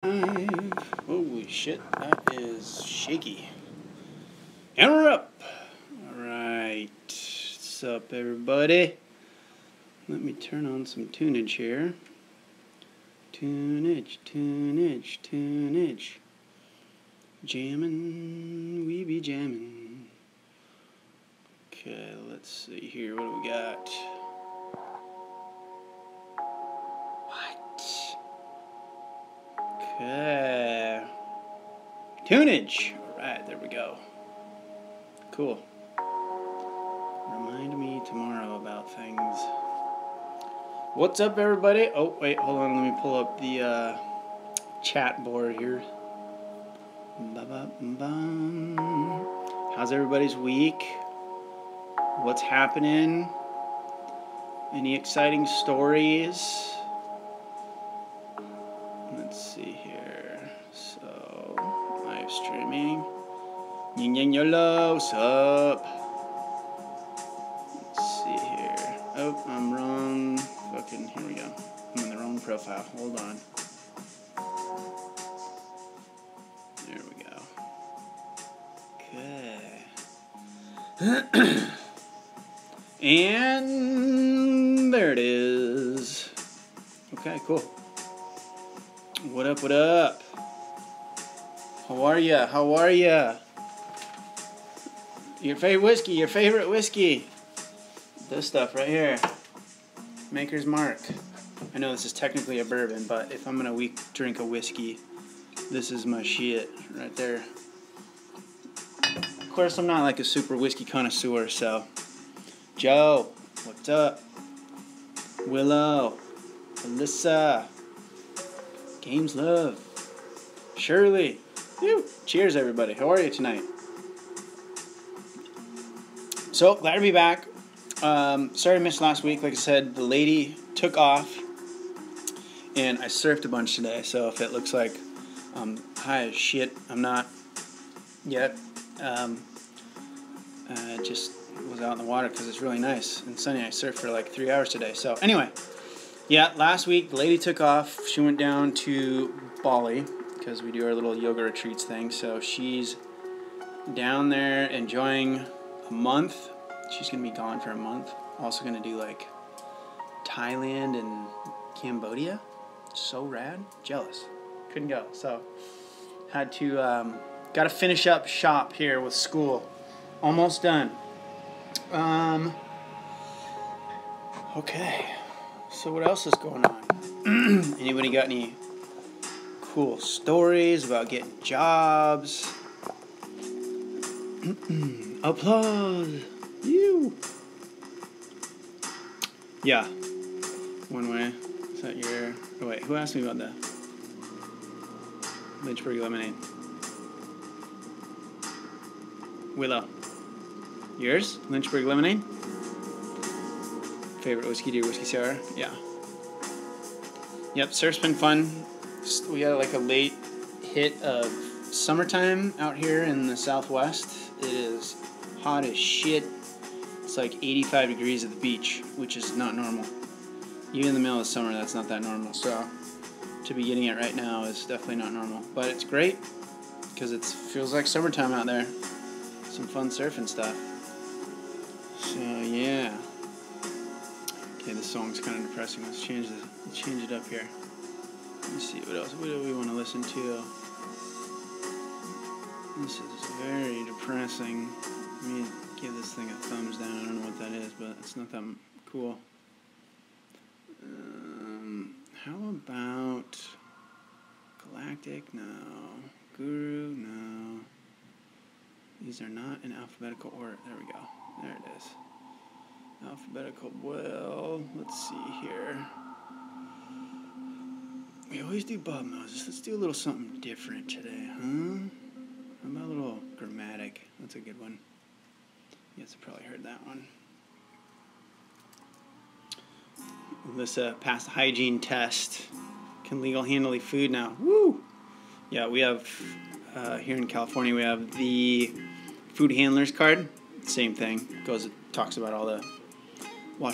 Holy shit, that is shaky. And we're up. Alright. What's up, everybody? Let me turn on some tunage here. Tunage. Jammin', we be jammin'. Okay, let's see here. What do we got? Okay. Tunage. Alright, there we go. Cool. Remind me tomorrow about things. What's up, everybody? Oh, wait, hold on. Let me pull up the chat board here. How's everybody's week? What's happening? Any exciting stories? Let's see here. So, live streaming. Yin yang yolo, what's up? Let's see here. Oh, I'm wrong. Fucking, here we go. I'm in the wrong profile. Hold on. There we go. Okay. And there it is. Okay, cool. What up, what up? How are ya? How are ya? Your favorite whiskey. This stuff right here. Maker's Mark. I know this is technically a bourbon, but if I'm gonna drink a whiskey, this is my shit right there. Of course, I'm not like a super whiskey connoisseur, so. Joe, what's up? Willow, Alyssa, Games Love, Shirley. Woo. Cheers, everybody. How are you tonight? So, glad to be back. Sorry I missed last week. Like I said, the lady took off, and I surfed a bunch today, so if it looks like I'm high as shit, I'm not yet. Just was out in the water because it's really nice and sunny. I surfed for like 3 hours today. So, anyway, yeah, last week the lady took off. She went down to Bali because we do our little yoga retreats thing. So, she's down there enjoying a month. She's going to be gone for a month. Also going to do like Thailand and Cambodia. So rad. Jealous. Couldn't go. So had to, got to finish up shop here with school. Almost done. Okay. So what else is going on? Anybody got any cool stories about getting jobs? Applause. You. Yeah. One way. Is that your... Oh, wait. Who asked me about that? Lynchburg lemonade. Willow. Yours? Lynchburg lemonade? Favorite whiskey? Do your whiskey sour? Yeah. Yep. Surf's been fun. We got like a late hit of summertime out here in the southwest. It is hot as shit. It's like 85 degrees at the beach, which is not normal. Even in the middle of summer, that's not that normal. So to be getting it right now is definitely not normal. But it's great because it feels like summertime out there. Some fun surfing stuff. So yeah. Okay, this song's kind of depressing. Let's change it up here. Let me see what else. What do we want to listen to? This is very depressing. Let me give this thing a thumbs down. I don't know what that is, but it's not that cool. How about Galactic? No. Guru? No. These are not in alphabetical order. There we go. There it is. Alphabetical. Well, let's see here. We always do Bob Moses. Let's do a little something different today, huh? How about a little Grammatic? That's a good one. You guys have probably heard that one. Alyssa passed the hygiene test. Can legal handle food now. Woo! Yeah, we have, here in California, we have the food handler's card. Same thing. Talks about all the how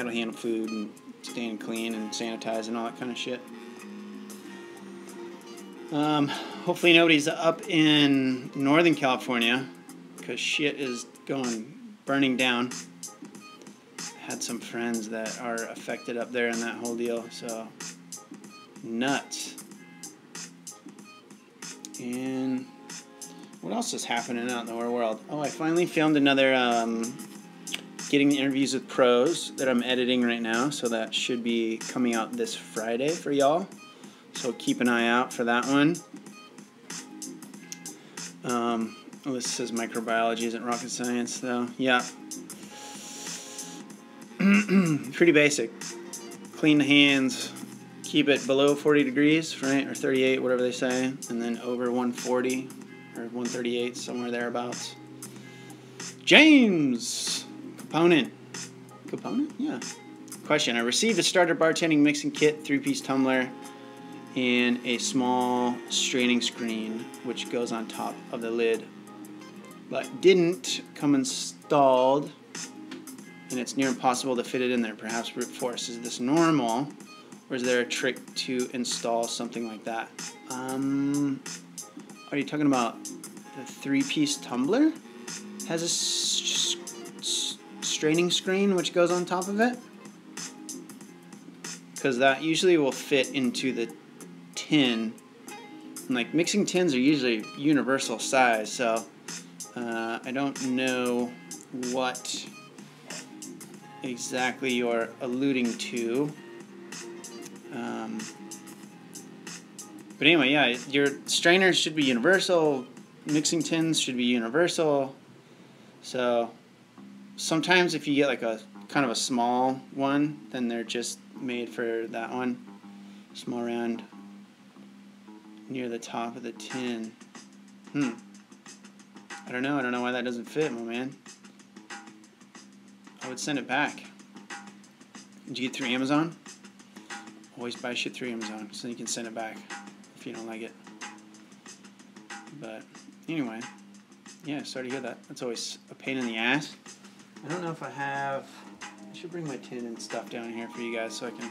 to handle food and staying clean and sanitize and all that kind of shit. Hopefully nobody's up in Northern California, because shit is burning down. Had some friends that are affected up there in that whole deal, so nuts. And what else is happening out in the world? Oh, I finally filmed another getting the interviews with pros that I'm editing right now, so that should be coming out this Friday for y'all. So keep an eye out for that one. Oh, this says microbiology isn't rocket science, though. Yeah. Pretty basic. Clean the hands. Keep it below 40 degrees, right? Or 38, whatever they say. And then over 140 or 138, somewhere thereabouts. James! Component? Yeah. Question. I received a starter bartending mixing kit, 3-piece tumbler, and a small straining screen, which goes on top of the lid, but didn't come installed, and it's near impossible to fit it in there. Perhaps brute force. Is this normal, or is there a trick to install something like that? Are you talking about the 3-piece tumbler? Has a straining screen which goes on top of it? Because that usually will fit into the tin. And like mixing tins are usually universal size, so I don't know what exactly you're alluding to. But anyway, yeah, your strainers should be universal, mixing tins should be universal. So sometimes if you get like a kind of a small one, then they're just made for that one. Small round near the top of the tin. I don't know why that doesn't fit, my man. I would send it back. Did you get through Amazon? Always buy shit through Amazon, so you can send it back if you don't like it. But anyway, yeah, sorry to hear that. That's always a pain in the ass. I don't know if I should bring my tin and stuff down here for you guys so I can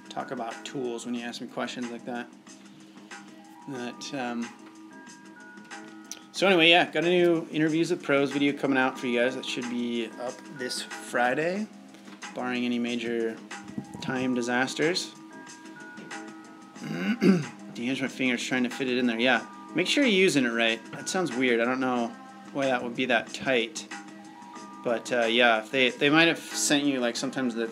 talk about tools when you ask me questions like that. So anyway, yeah, got a new interviews with pros video coming out for you guys. That should be up this Friday, barring any major time disasters. Damage my fingers trying to fit it in there. Yeah, make sure you're using it right. That sounds weird. I don't know why that would be that tight. But yeah, if they might have sent you, like, sometimes the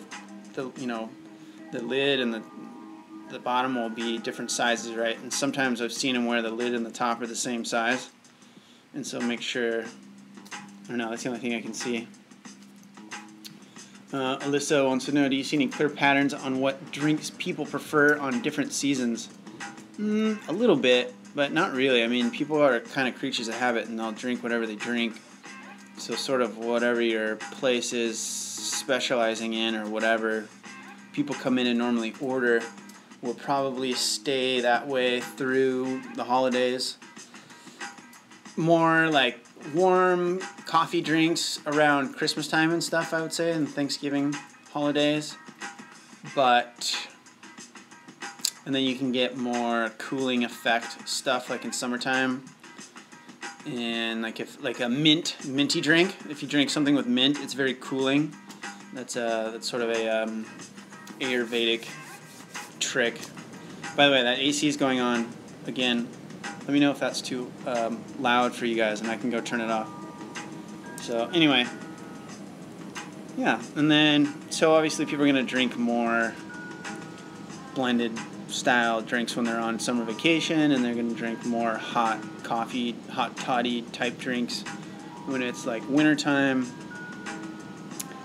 lid and the bottom will be different sizes, right? And sometimes I've seen them where the lid and the top are the same size. And so make sure, I don't know, that's the only thing I can see. Alyssa wants to know, do you see any clear patterns on what drinks people prefer on different seasons? A little bit, but not really. I mean, people are kind of creatures of habit, and they'll drink whatever they drink. So sort of whatever your place is specializing in or whatever people come in and normally order will probably stay that way through the holidays. More like warm coffee drinks around Christmas time and stuff, I would say, and Thanksgiving holidays. And then you can get more cooling effect stuff like in summertime. And like a minty drink. If you drink something with mint, it's very cooling. That's sort of a Ayurvedic trick. By the way, that AC is going on again. Let me know if that's too loud for you guys, and I can go turn it off. So anyway, yeah, and then so obviously people are going to drink more blended style drinks when they're on summer vacation, and they're going to drink more hot coffee, hot toddy type drinks when it's like wintertime.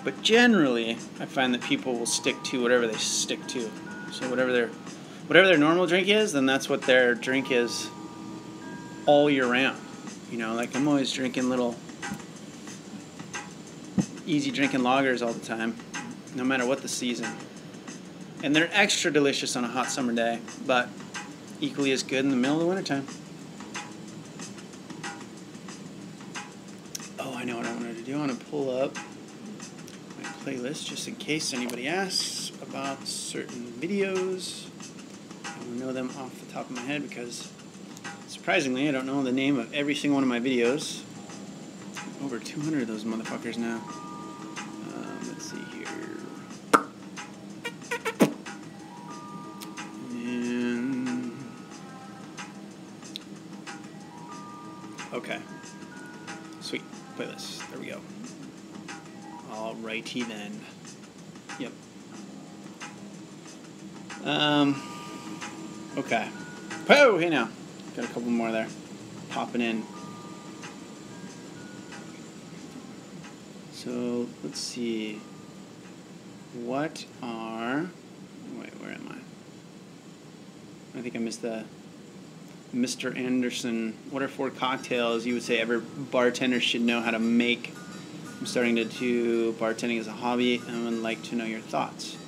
But generally, I find that people will stick to whatever they stick to. So whatever their normal drink is, then that's what their drink is all year round. You know, like I'm always drinking little easy drinking lagers all the time, no matter what the season. And they're extra delicious on a hot summer day, but equally as good in the middle of the wintertime. Oh, I know what I wanted to do. I want to pull up my playlist just in case anybody asks about certain videos. I don't know them off the top of my head because Surprisingly, I don't know the name of every single one of my videos. Over 200 of those motherfuckers now. Let's see here. And okay. Sweet. Playlist. There we go. Alrighty then. Yep. Okay. Oh, hey now. Got a couple more there. Popping in. So, let's see. What are... Wait, where am I? I think I missed the... Mr. Anderson. What are 4 cocktails you would say every bartender should know how to make? I'm starting to do bartending as a hobby and would like to know your thoughts.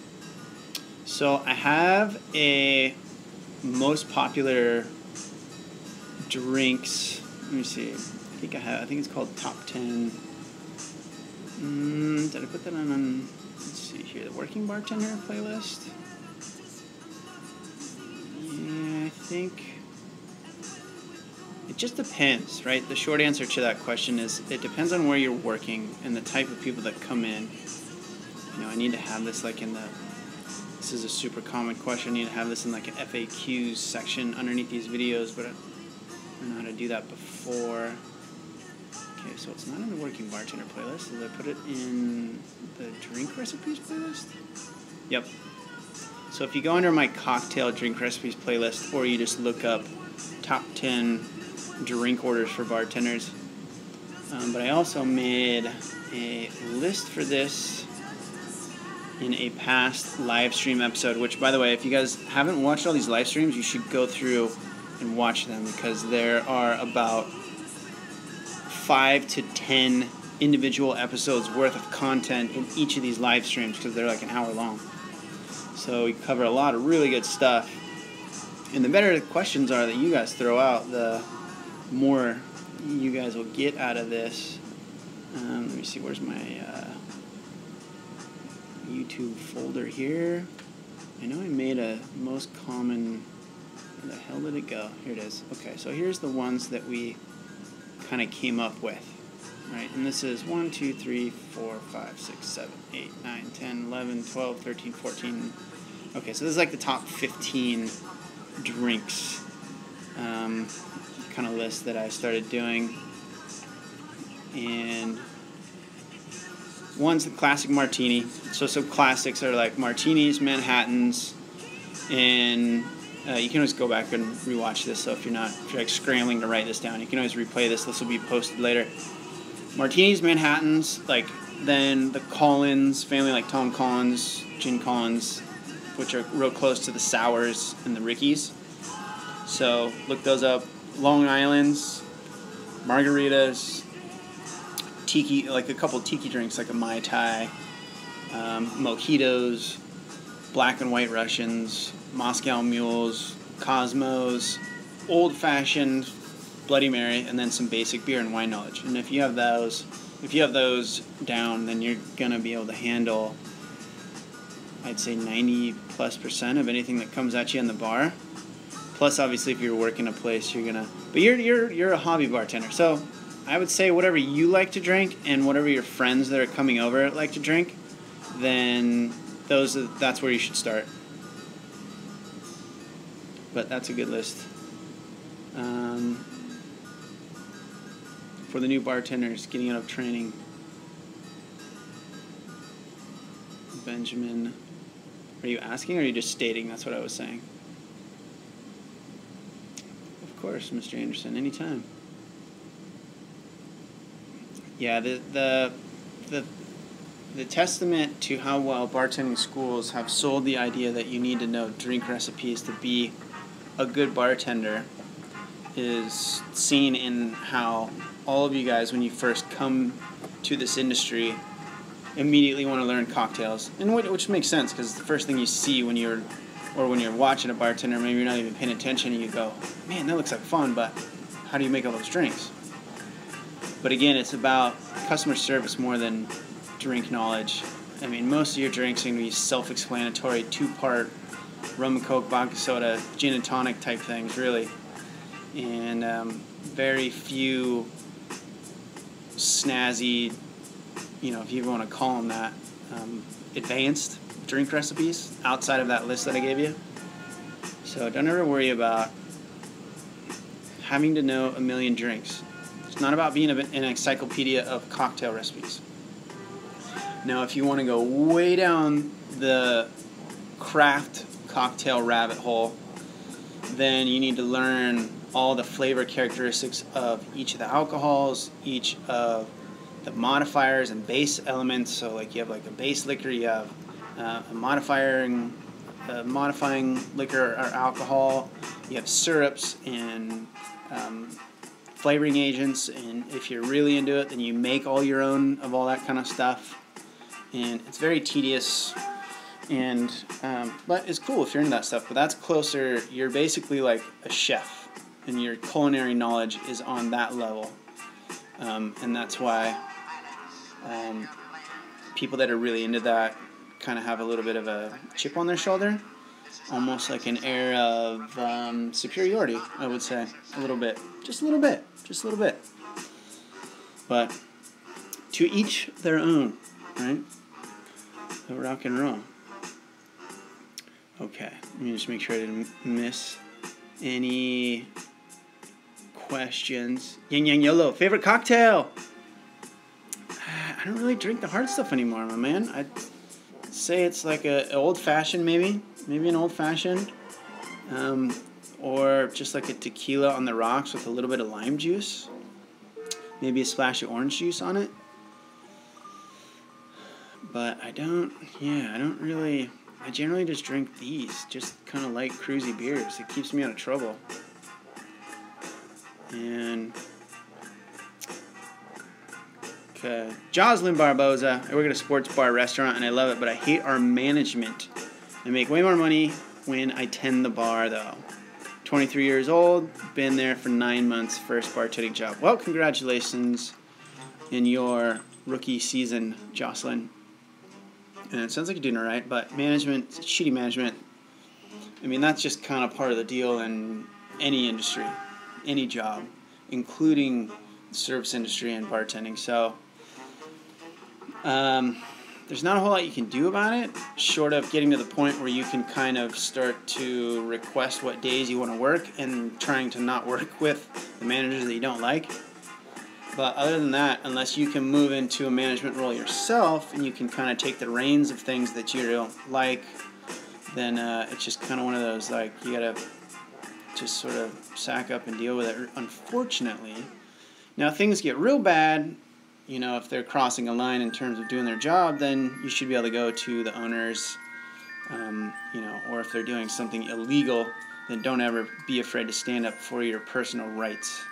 So, I have a most popular drinks. Let me see. I think it's called Top 10. Did I put that on? Let's see here. The Working Bartender playlist. Yeah, I think it just depends, right? The short answer to that question is it depends on where you're working and the type of people that come in. You know, I need to have this like in the. This is a super common question. I need to have this in like an FAQs section underneath these videos, but I don't know how to do that before. Okay, so it's not in the Working Bartender playlist. Did I put it in the Drink Recipes playlist? Yep. So if you go under my Cocktail Drink Recipes playlist, or you just look up Top 10 Drink Orders for Bartenders. But I also made a list for this in a past live stream episode, which, by the way, if you guys haven't watched all these live streams, you should go through and watch them, because there are about 5 to 10 individual episodes worth of content in each of these live streams, because they're like an hour long. So we cover a lot of really good stuff. And the better the questions are that you guys throw out, the more you guys will get out of this. Let me see, where's my YouTube folder here? I know I made a most common... Where the hell did it go? Here it is. Okay, so here's the ones that we kind of came up with, right? And this is 1, 2, 3, 4, 5, 6, 7, 8, 9, 10, 11, 12, 13, 14. Okay, so this is like the top 15 drinks kind of list that I started doing. And one's the classic martini. So some classics are like martinis, Manhattans, and you can always go back and rewatch this. So if you're like scrambling to write this down, you can always replay this. This will be posted later. Martinis, Manhattans, like then the Collins family, like Tom Collins, Gin Collins, which are real close to the sours and the Rickies. So look those up. Long Islands, margaritas, tiki, like a couple tiki drinks, like a Mai Tai, mojitos, black and white Russians, Moscow Mules, Cosmos, old-fashioned Bloody Mary, and then some basic beer and wine knowledge. And if you have those down, then you're gonna be able to handle, I'd say 90+% of anything that comes at you in the bar. Plus, obviously, if you're working a place, you're gonna. But you're a hobby bartender, so I would say whatever you like to drink and whatever your friends that are coming over like to drink, then that's where you should start. But that's a good list. For the new bartenders getting out of training. Benjamin, are you asking or are you just stating? That's what I was saying. Of course, Mr. Anderson, anytime. Yeah, the testament to how well bartending schools have sold the idea that you need to know drink recipes to be a good bartender is seen in how all of you guys, when you first come to this industry, immediately want to learn cocktails, and which makes sense, because the first thing you see when you're watching a bartender, maybe you're not even paying attention, and you go, man, that looks like fun, but how do you make all those drinks? But again, it's about customer service more than drink knowledge. I mean, most of your drinks are going to be self-explanatory, 2-part rum and coke, vodka soda, gin and tonic type things, really. and very few snazzy, if you want to call them that, advanced drink recipes outside of that list that I gave you. So don't ever worry about having to know a million drinks. It's not about being an encyclopedia of cocktail recipes. Now, if you want to go way down the craft cocktail rabbit hole, then you need to learn all the flavor characteristics of each of the alcohols, each of the modifiers and base elements. So like you have like a base liquor, you have a modifying liquor or alcohol, you have syrups and flavoring agents, and if you're really into it, then you make all your own of all that kind of stuff. And it's very tedious, and but it's cool if you're into that stuff. But that's closer. You're basically like a chef, and your culinary knowledge is on that level, and that's why people that are really into that kind of have a little bit of a chip on their shoulder, almost like an air of superiority, I would say, a little bit, just a little bit. But to each their own, right? So rock and roll. Okay, let me just make sure I didn't miss any questions. Yin Yang Yolo, favorite cocktail? I don't really drink the hard stuff anymore, my man. I'd say it's like an old-fashioned, maybe an old-fashioned, or just like a tequila on the rocks with a little bit of lime juice, maybe a splash of orange juice on it. But I generally just drink these, just kind of light, cruisy beers. It keeps me out of trouble. And, okay. Jocelyn Barboza, I work at a sports bar restaurant and I love it, but I hate our management. I make way more money when I tend the bar, though. 23 years old, been there for 9 months, first bartending job. Well, congratulations in your rookie season, Jocelyn. And it sounds like you're doing all right, but management, shitty management, I mean, that's just kind of part of the deal in any industry, any job, including the service industry and bartending. So there's not a whole lot you can do about it, short of getting to the point where you can kind of start to request what days you want to work and trying to not work with the managers that you don't like. But other than that, unless you can move into a management role yourself and you can kind of take the reins of things that you don't like, then it's just kind of one of those, like, you got to just sort of sack up and deal with it, unfortunately. Now, things get real bad, if they're crossing a line in terms of doing their job, then you should be able to go to the owners, or if they're doing something illegal, then don't ever be afraid to stand up for your personal rights.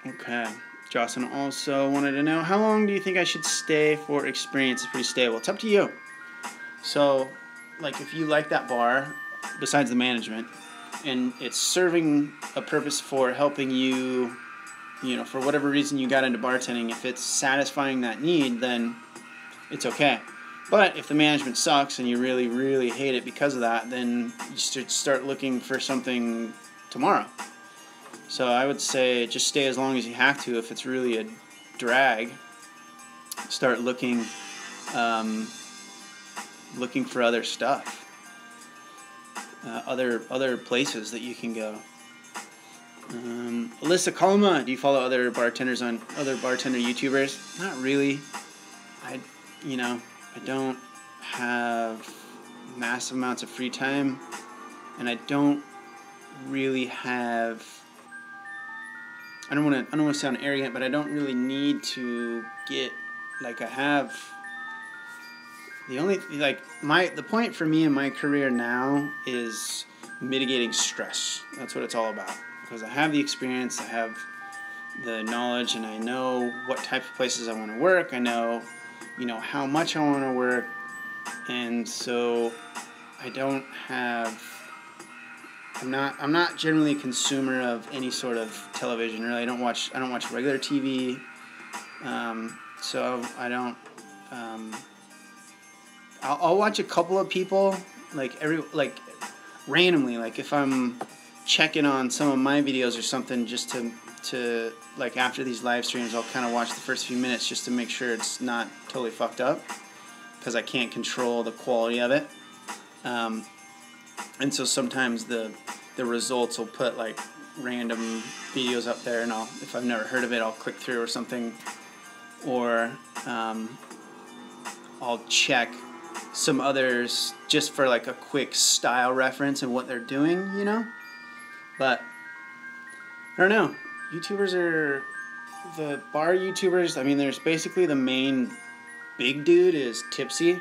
Okay. Jocelyn also wanted to know, how long do you think I should stay for experience? It's pretty stable. It's up to you. So, like, if you like that bar, besides the management, and it's serving a purpose for helping you, for whatever reason you got into bartending, if it's satisfying that need, then it's okay. But if the management sucks and you really, really hate it because of that, then you should start looking for something tomorrow. So I would say just stay as long as you have to. If it's really a drag, start looking for other stuff, other places that you can go. Alyssa Kalma, do you follow other bartenders on other bartender YouTubers? Not really. I don't have massive amounts of free time, and I don't really have. I don't want to sound arrogant, but I don't really need to get, like, I have. The point for me in my career now is mitigating stress. That's what it's all about. Because I have the experience, I have the knowledge, and I know what type of places I want to work. I know, how much I want to work, and so I don't have. I'm not generally a consumer of any sort of television. Really, I don't watch regular TV. So I don't. I'll watch a couple of people, like randomly, like if I'm checking on some of my videos or something, just to like after these live streams, I'll kind of watch the first few minutes just to make sure it's not totally fucked up, because I can't control the quality of it. And so sometimes the results will put like random videos up there, and if I've never heard of it, I'll click through or something, or I'll check some others just for like a quick style reference and what they're doing, you know. But I don't know. YouTubers are the bar YouTubers. I mean, there's basically the main big dude is Tipsy,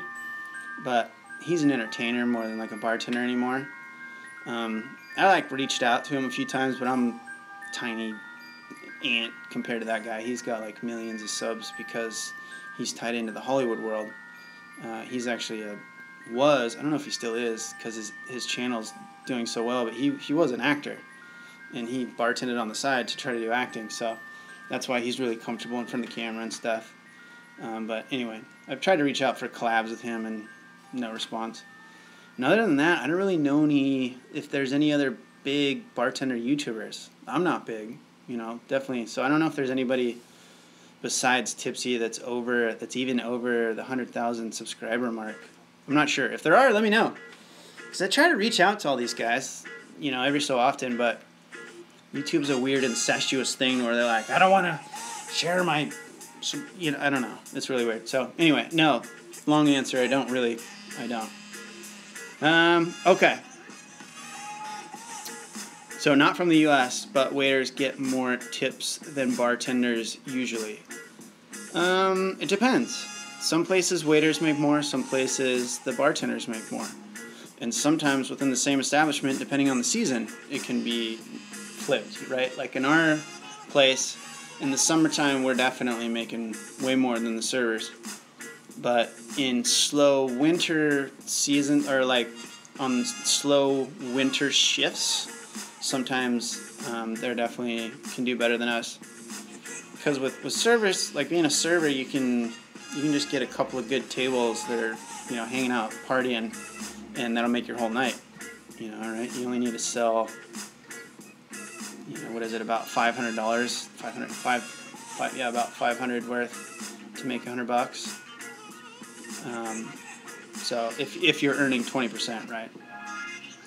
but he's an entertainer more than like a bartender anymore. I like reached out to him a few times, but I'm tiny ant compared to that guy. He's got like millions of subs because he's tied into the Hollywood world. He's actually I don't know if he still is, because his channel's doing so well, but he was an actor, and he bartended on the side to try to do acting, so that's why he's really comfortable in front of the camera and stuff. But anyway, I've tried to reach out for collabs with him, and no response. And other than that, I don't really know if there's any other big bartender YouTubers. I'm not big, you know, definitely. So I don't know if there's anybody besides Tipsy that's even over the 100,000 subscriber mark. I'm not sure. If there are, let me know, because I try to reach out to all these guys, you know, every so often, but YouTube's a weird incestuous thing where they're like, I don't want to share my, you know, I don't know. It's really weird. So anyway, no, long answer. I don't. Okay. So not from the U.S., but waiters get more tips than bartenders usually. It depends. Some places waiters make more, some places the bartenders make more. And sometimes within the same establishment, depending on the season, it can be flipped, right? Like in our place, in the summertime, we're definitely making way more than the servers. But in slow winter season, or like on slow winter shifts, sometimes they definitely can do better than us. Because with servers, like being a server, you can just get a couple of good tables that are, you know, hanging out, partying, and that'll make your whole night. You know, all right? You only need to sell, you know, what is it, about $500? About $500 worth to make $100. So if you're earning 20%, right?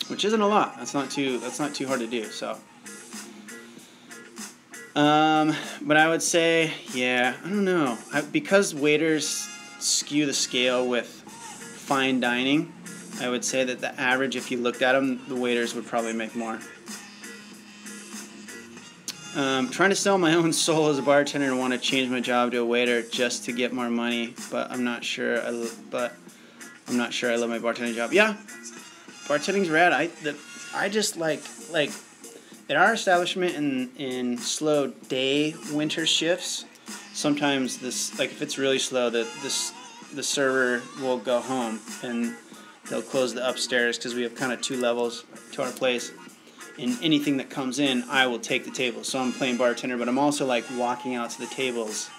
Which isn't a lot. That's not too hard to do. So, but I would say, yeah, I don't know, because waiters skew the scale with fine dining. I would say that the average, if you looked at them, the waiters would probably make more. Trying to sell my own soul as a bartender and want to change my job to a waiter just to get more money, but I'm not sure. I love my bartending job. Yeah, bartending's rad. I just like at our establishment in slow day winter shifts. Sometimes if it's really slow, the server will go home and they'll close the upstairs because we have kind of 2 levels to our place. And anything that comes in, I will take the table. So I'm playing bartender, but I'm also like walking out to the tables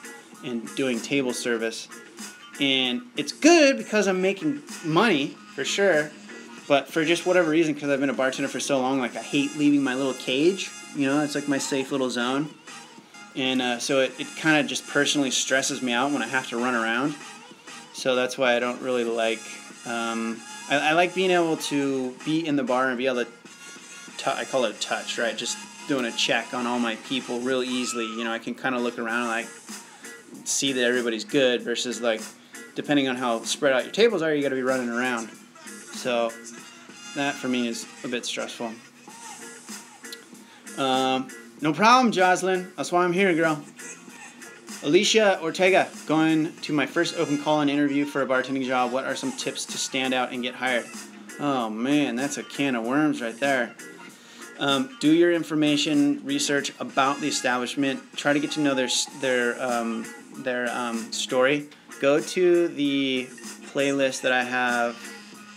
and doing table service. And it's good because I'm making money, for sure. But for just whatever reason, because I've been a bartender for so long, like I hate leaving my little cage. You know, it's like my safe little zone. And so it kind of just personally stresses me out when I have to run around. So that's why I don't really like... I like being able to be in the bar and be able to... I call it a touch, right? Just doing a check on all my people real easily. You know, I can kind of look around and like see that everybody's good versus like depending on how spread out your tables are, you got to be running around. So that for me is a bit stressful. No problem, Jocelyn. That's why I'm here, girl. Alicia Ortega, going to my first open call-in interview for a bartending job. What are some tips to stand out and get hired? Oh man, that's a can of worms right there. Do your information research about the establishment. Try to get to know their story. Go to the playlist that I have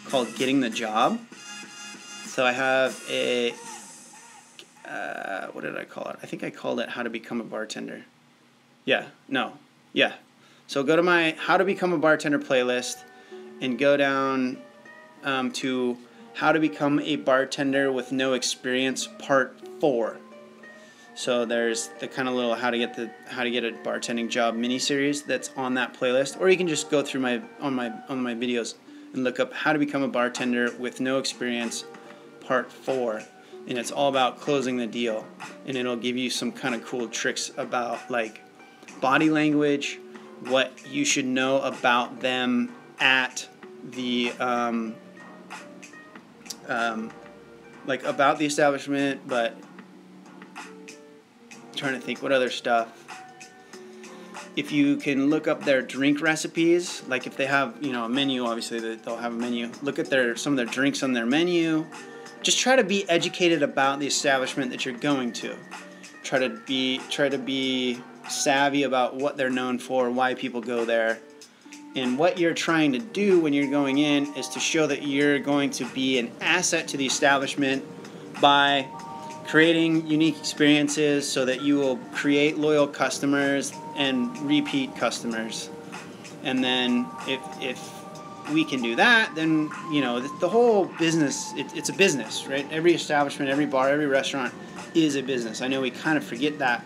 called Getting the Job. So I have a, what did I call it? I think I called it How to Become a Bartender. Yeah. So go to my How to Become a Bartender playlist and go down to How to Become a Bartender with No Experience, Part 4. So there's the kind of little how to get a bartending job mini-series that's on that playlist, or you can just go through my videos and look up How to Become a Bartender with No Experience, Part 4. And it's all about closing the deal, and it'll give you some kind of cool tricks about like body language, what you should know about them at the like about the establishment, but I'm trying to think what other stuff. If you can look up their drink recipes, like if they have, you know, a menu, obviously they'll have a menu. Look at some of their drinks on their menu. Just try to be educated about the establishment that you're going to. Try to be savvy about what they're known for, why people go there. And what you're trying to do when you're going in is to show that you're going to be an asset to the establishment by creating unique experiences so that you will create loyal customers and repeat customers. And then if we can do that, then, you know, the whole business, it's a business, right? Every establishment, every bar, every restaurant is a business. I know we kind of forget that.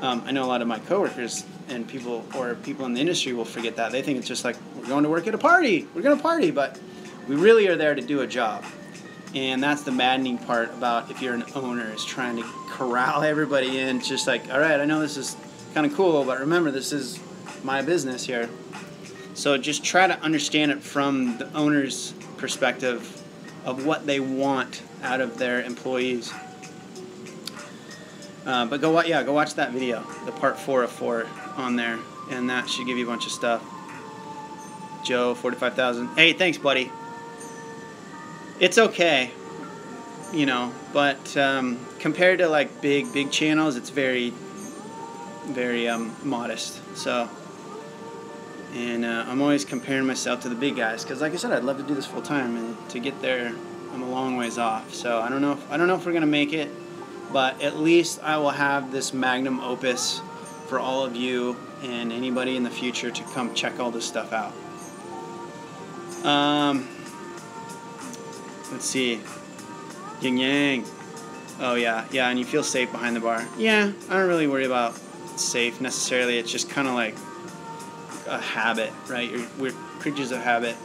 I know a lot of my coworkers and people in the industry will forget that. They think it's just like, we're going to work at a party. We're going to party, but we really are there to do a job. And that's the maddening part about if you're an owner, is trying to corral everybody in. It's just like, all right, I know this is kind of cool, but remember, this is my business here. So just try to understand it from the owner's perspective of what they want out of their employees. But go watch that video, the part 4 of 4 on there, and that should give you a bunch of stuff. Joe, 45,000. Hey, thanks, buddy. It's okay, you know, but compared to like big channels, it's very modest. So, and I'm always comparing myself to the big guys, because like I said, I'd love to do this full time, and to get there, I'm a long ways off. So I don't know if we're gonna make it, but at least I will have this magnum opus for all of you and anybody in the future to come check all this stuff out. Let's see. Yin Yang. Oh yeah, and you feel safe behind the bar. Yeah, I don't really worry about safe necessarily. It's just kind of like a habit, right? We're creatures of habit,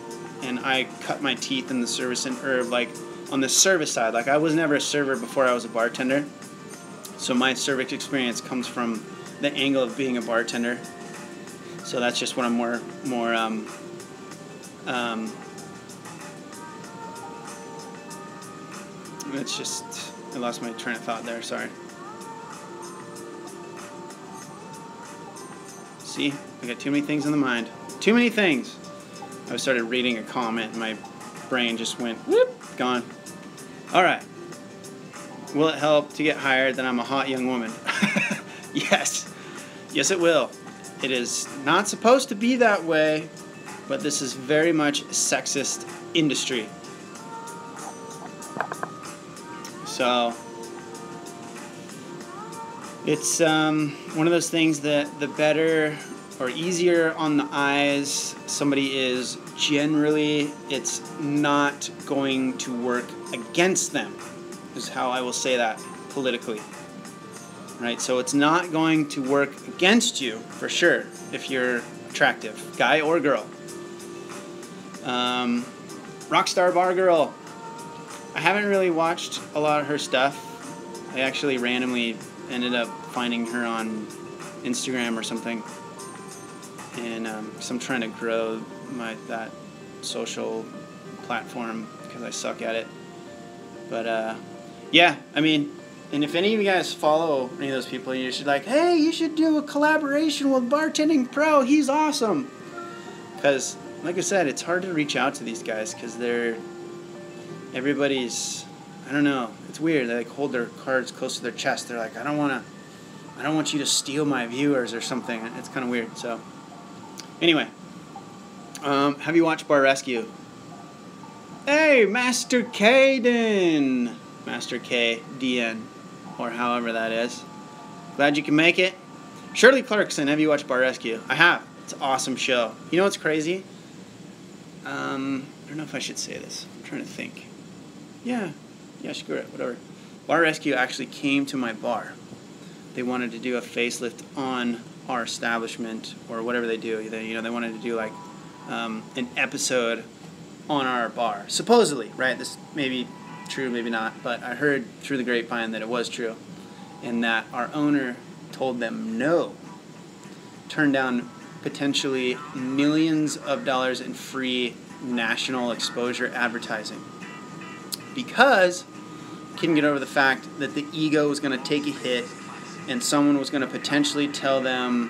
and I cut my teeth in the service and herb, like on the service side. Like I was never a server before I was a bartender, so my service experience comes from the angle of being a bartender. So that's just what I'm more it's just, I lost my train of thought there, sorry. See, I got too many things in the mind. Too many things. I started reading a comment and my brain just went, whoop, gone. Alright. Will it help to get hired that I'm a hot young woman? Yes. Yes, it will. It is not supposed to be that way, but this is very much a sexist industry. So it's one of those things that the better or easier on the eyes somebody is, generally it's not going to work against them, is how I will say that politically. Right? So it's not going to work against you for sure if you're attractive, guy or girl. Rockstar Bar Girl. I haven't really watched a lot of her stuff. I actually randomly ended up finding her on Instagram or something, and so I'm trying to grow that social platform because I suck at it. But yeah, I mean, and if any of you guys follow any of those people, you should hey, you should do a collaboration with BartendingPro. He's awesome. Because, like I said, it's hard to reach out to these guys because everybody's, I don't know, it's weird. They like hold their cards close to their chest. They're like, I don't want you to steal my viewers or something. It's kind of weird. So anyway, have you watched Bar Rescue? Hey, Master Kaden, Master K DN, or however that is. Glad you can make it. Shirley Clarkson, have you watched Bar Rescue? I have. It's an awesome show. You know what's crazy? I don't know if I should say this. I'm trying to think. Yeah, screw it, whatever. Bar Rescue actually came to my bar. They wanted to do a facelift on our establishment, or whatever they do. They wanted to do like an episode on our bar, supposedly, right? This may be true, maybe not, but I heard through the grapevine that it was true, and that our owner told them no, turned down potentially millions of dollars in free national exposure advertising because couldn't get over the fact that the ego was going to take a hit and someone was going to potentially tell them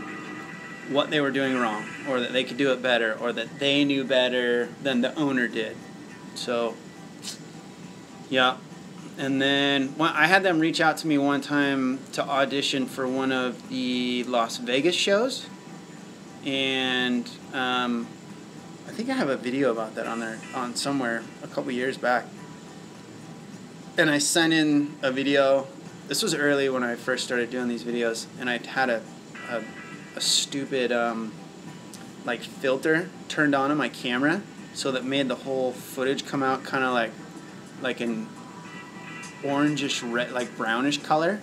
what they were doing wrong, or that they could do it better, or that they knew better than the owner did. So, yeah. And then I had them reach out to me one time to audition for one of the Las Vegas shows. And I think I have a video about that on somewhere a couple years back. And I sent in a video. This was early when I first started doing these videos, and I had a stupid like filter turned on my camera, so that made the whole footage come out kind of like an orangish red, like brownish color.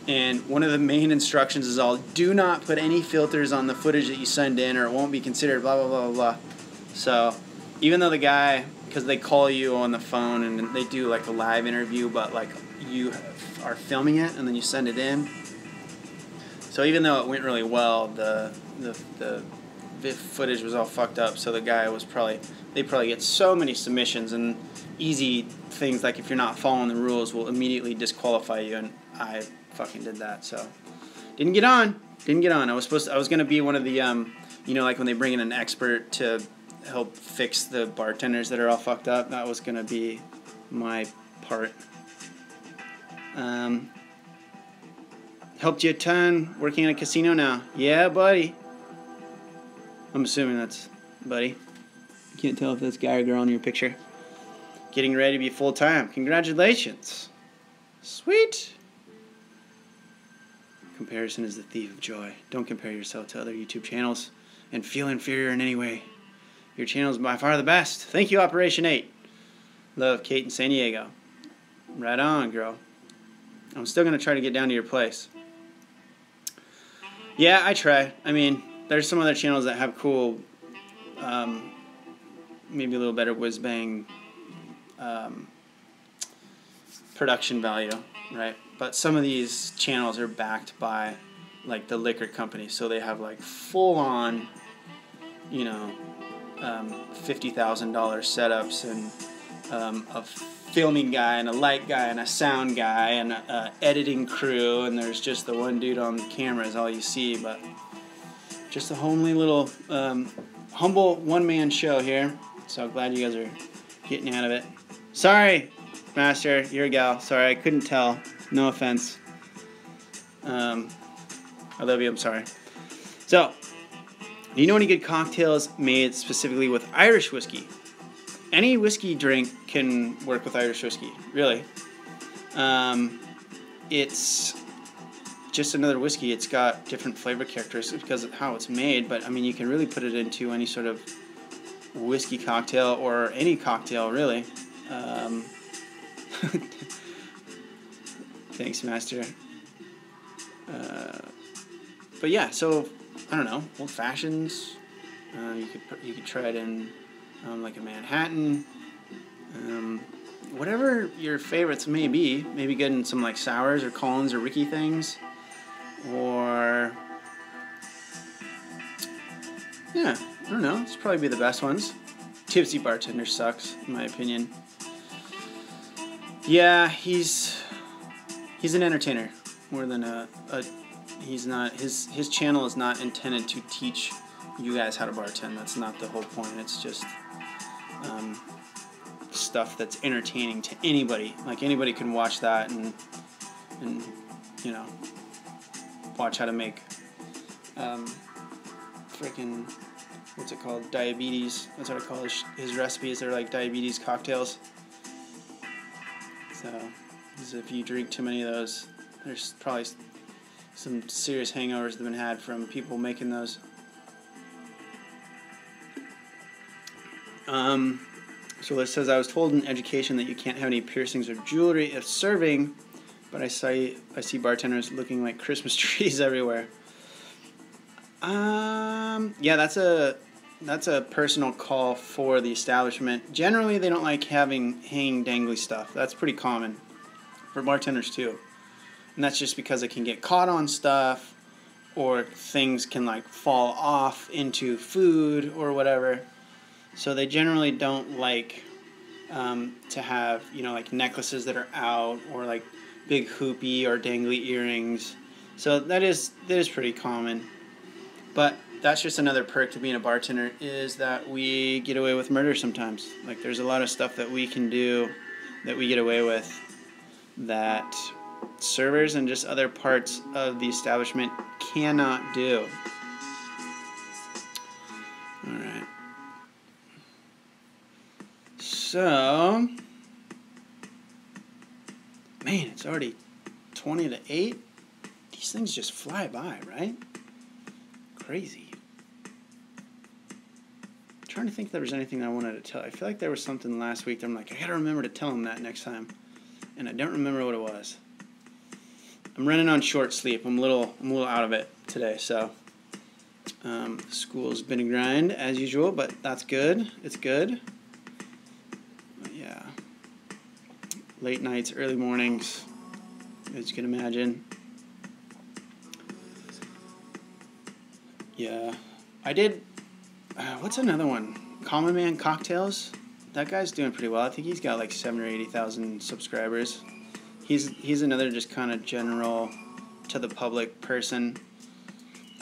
And one of the main instructions is do not put any filters on the footage that you send in, or it won't be considered blah blah blah blah blah. So even though the guy, because they call you on the phone and they do like a live interview, but like you are filming it and then you send it in. So even though it went really well, the footage was all fucked up. So the guy was they probably get so many submissions, and easy things like if you're not following the rules will immediately disqualify you, and I fucking did that. So didn't get on. I was gonna be one of the like when they bring in an expert to help fix the bartenders that are all fucked up. That was gonna be my part. Helped you a ton working in a casino now. Yeah, buddy. I'm assuming that's buddy. Can't tell if that's guy or girl in your picture. Getting ready to be full-time. Congratulations. Sweet. Comparison is the thief of joy. Don't compare yourself to other YouTube channels and feel inferior in any way. Your channel is by far the best. Thank you, Operation 8. Love, Kate in San Diego. Right on, girl. I'm still going to try to get down to your place. Yeah, I try. I mean, there's some other channels that have cool, maybe a little better whiz-bang production value, right? But some of these channels are backed by, like, the liquor company, so they have, like, full-on, $50,000 setups and a filming guy and a light guy and a sound guy and a editing crew, and there's just the one dude on the camera is all you see, but just a homely little humble one-man show here. So glad you guys are getting out of it. Sorry, Master, you're a gal. Sorry, I couldn't tell. No offense. I love you. I'm sorry. So, do you know any good cocktails made specifically with Irish whiskey? Any whiskey drink can work with Irish whiskey, really. It's just another whiskey. It's got different flavor characteristics because of how it's made, but I mean, you can really put it into any sort of whiskey cocktail or any cocktail, really. Thanks, Master. But yeah, so I don't know, old fashions. You could try it in like a Manhattan. Whatever your favorites may be. Maybe good in some like sours or Collins or Ricky things. Or yeah, I don't know. It's probably be the best ones. Tipsy Bartender sucks, in my opinion. Yeah, he's an entertainer more than he's not his channel is not intended to teach you guys how to bartend. That's not the whole point. It's just stuff that's entertaining to anybody. Like anybody can watch that and watch how to make freaking what's it called? Diabetes. That's what I call his recipes. They're like diabetes cocktails. So, if you drink too many of those, there's probably some serious hangovers that have been had from people making those. So Liz says, I was told in education that you can't have any piercings or jewelry if serving, but I see bartenders looking like Christmas trees everywhere. Yeah, that's a personal call for the establishment. Generally, they don't like having hanging dangly stuff. That's pretty common for bartenders too. And that's just because it can get caught on stuff, or things can like fall off into food or whatever. So they generally don't like to have, you know, like necklaces that are out, or like big hoopy or dangly earrings. So that is pretty common. But that's just another perk to being a bartender, is that we get away with murder sometimes. Like, there's a lot of stuff that we can do that we get away with that servers and just other parts of the establishment cannot do. All right. So, man, it's already 20 to 8. These things just fly by, right? Crazy. I'm trying to think if there was anything I wanted to tell. I feel like there was something last week that I'm like, I gotta remember to tell them that next time. And I don't remember what it was. I'm running on short sleep. I'm a little out of it today, so school's been a grind as usual, but that's good. It's good. But yeah. Late nights, early mornings, as you can imagine. Yeah. I did, what's another one? Common Man Cocktails. That guy's doing pretty well. I think he's got like 70 or 80,000 subscribers. He's another just kind of general to the public person.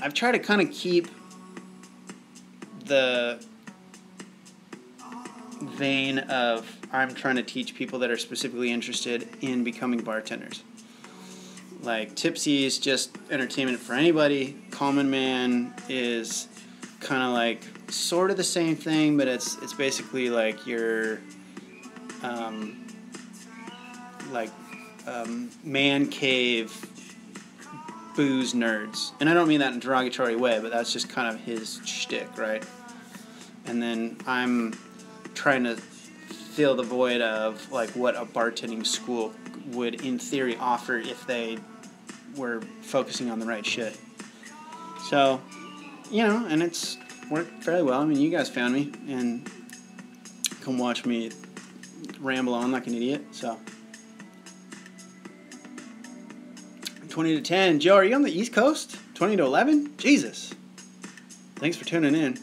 I've tried to kind of keep the vein of I'm trying to teach people that are specifically interested in becoming bartenders. Like, Tipsy is just entertainment for anybody. Common Man is kind of like sort of the same thing, but it's basically like your man cave booze nerds. And I don't mean that in a derogatory way, but that's just kind of his shtick, right? And then I'm trying to fill the void of like what a bartending school would in theory offer if they were focusing on the right shit. So, you know, and it's worked fairly well. I mean, you guys found me and come watch me ramble on like an idiot. So 20 to 10. Joe, are you on the East Coast? 20 to 11? Jesus. Thanks for tuning in.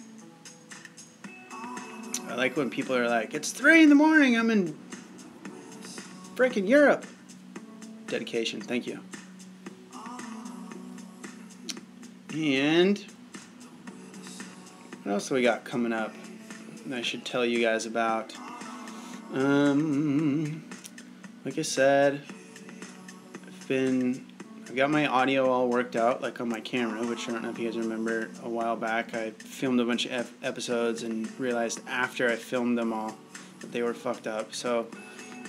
I like when people are like, it's 3 in the morning, I'm in freaking Europe. Dedication, thank you. And what else do we got coming up that I should tell you guys about? Like I said, I've got my audio all worked out, like on my camera, which I don't know if you guys remember. A while back, I filmed a bunch of episodes and realized after I filmed them all that they were fucked up. So,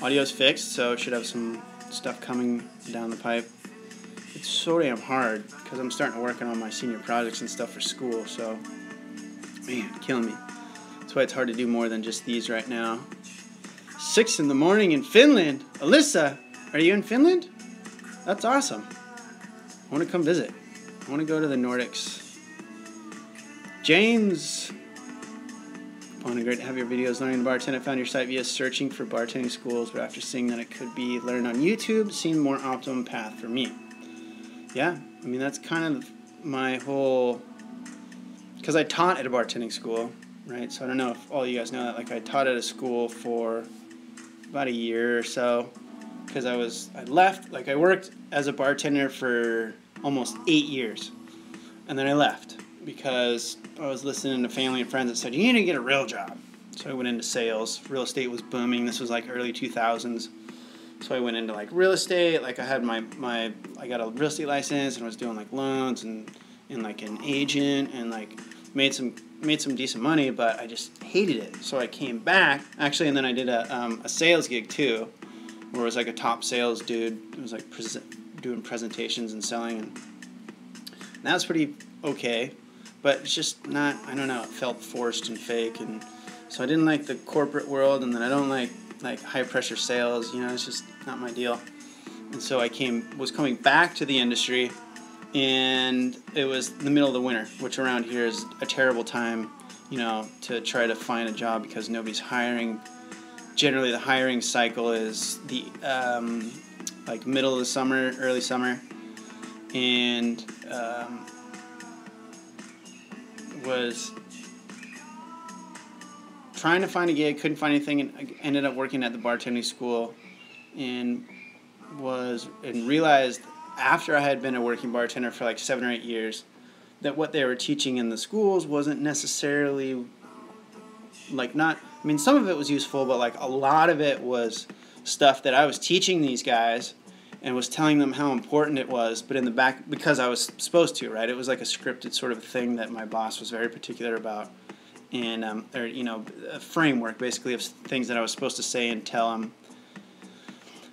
audio's fixed, so it should have some stuff coming down the pipe. It's so damn hard because I'm starting to work on all my senior projects and stuff for school, so, man, killing me. That's why it's hard to do more than just these right now. 6 in the morning in Finland. Alyssa, are you in Finland? That's awesome. I want to come visit. I want to go to the Nordics. James. Great to have your videos learning to bartend. I found your site via searching for bartending schools, but after seeing that it could be learned on YouTube, seemed more optimum path for me. Yeah, I mean, that's kind of my whole... Because I taught at a bartending school, right? So I don't know if all you guys know that. Like, I taught at a school for about a year or so. Because I left, like, I worked as a bartender for almost 8 years. And then I left because I was listening to family and friends that said, you need to get a real job. So I went into sales. Real estate was booming. This was like early 2000s. So I went into like real estate. Like, I had I got a real estate license and I was doing like loans and like an agent and like made some decent money, but I just hated it. So I came back actually, and then I did a sales gig too, where it was like a top sales dude. It was like doing presentations and selling, and that was pretty okay, but it's just not, I don't know, it felt forced and fake, and So I didn't like the corporate world, and then I don't like high pressure sales. You know, it's just not my deal. And so I was coming back to the industry, and it was the middle of the winter, which around here is a terrible time, you know, to try to find a job because nobody's hiring. Generally, the hiring cycle is the like middle of the summer, early summer, and was trying to find a gig, couldn't find anything, and I ended up working at the bartending school, and realized after I had been a working bartender for like 7 or 8 years that what they were teaching in the schools wasn't necessarily some of it was useful, but like a lot of it was stuff that I was teaching these guys and was telling them how important it was, but in the back, because I was supposed to, right? It was like a scripted sort of thing that my boss was very particular about, and a framework basically of things that I was supposed to say and tell them.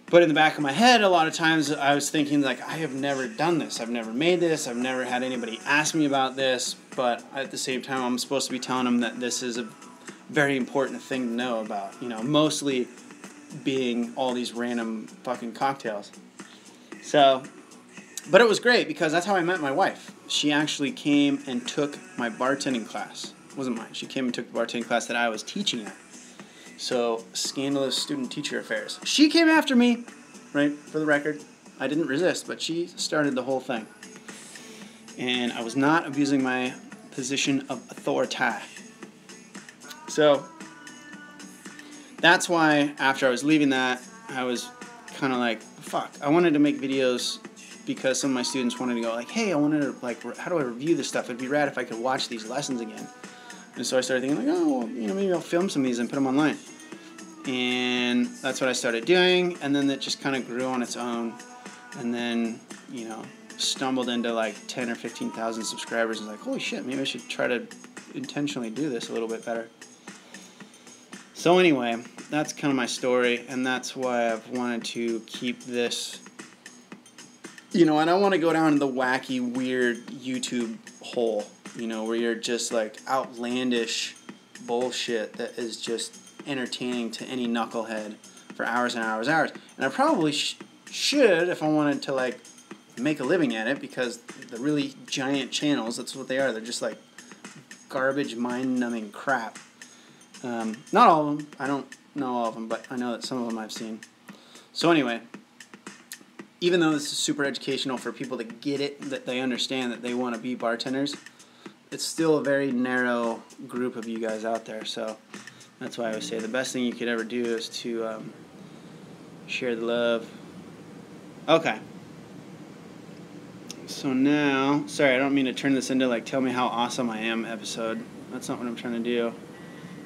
But in the back of my head, a lot of times I was thinking, like, I have never done this. I've never made this. I've never had anybody ask me about this. But at the same time, I'm supposed to be telling them that this is a very important thing to know about. You know, mostly being all these random fucking cocktails. So, but it was great because that's how I met my wife. She actually came and took my bartending class. It wasn't mine. She came and took the bartending class that I was teaching at. So, scandalous student-teacher affairs. She came after me, right, for the record. I didn't resist, but she started the whole thing. And I was not abusing my position of authority. So, that's why after I was leaving that, I was kind of like, fuck. I wanted to make videos because some of my students wanted to go like, hey, I wanted to, like, how do I review this stuff? It'd be rad if I could watch these lessons again. And so I started thinking, like, oh, well, maybe I'll film some of these and put them online. And that's what I started doing. And then it just kind of grew on its own. And then, stumbled into like 10 or 15,000 subscribers. And was like, holy shit, maybe I should try to intentionally do this a little bit better. So anyway, that's kind of my story. And that's why I've wanted to keep this. I don't want to go down the wacky, weird YouTube hole. Where you're just like outlandish bullshit that is just entertaining to any knucklehead for hours and hours and hours. And I probably should if I wanted to like make a living at it, because the really giant channels, that's what they are. They're just like garbage, mind-numbing crap. Not all of them. I don't know all of them, but I know that some of them I've seen. So anyway, even though this is super educational for people that get it, that they understand that they want to be bartenders, it's still a very narrow group of you guys out there. So that's why I always say the best thing you could ever do is to share the love. Okay. So now, sorry, I don't mean to turn this into like tell me how awesome I am episode. That's not what I'm trying to do.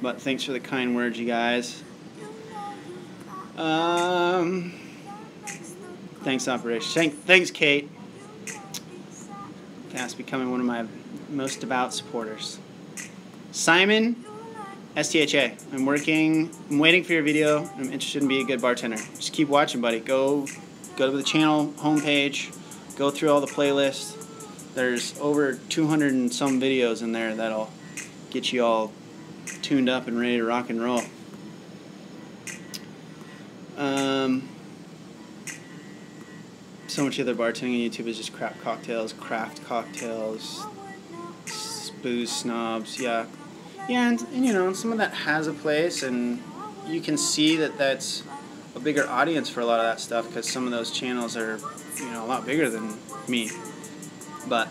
But thanks for the kind words, you guys. Thanks, Operation. Thanks, Kate. Fast becoming one of my most devout supporters. Simon, STHA. I'm waiting for your video. I'm interested in being a good bartender. Just keep watching, buddy. Go to the channel homepage. Go through all the playlists. There's over 200 and some videos in there that'll get you all tuned up and ready to rock and roll. So much other bartending on YouTube is just crap cocktails, craft cocktails, booze snobs, yeah, and some of that has a place, and you can see that that's a bigger audience for a lot of that stuff, because some of those channels are, a lot bigger than me. But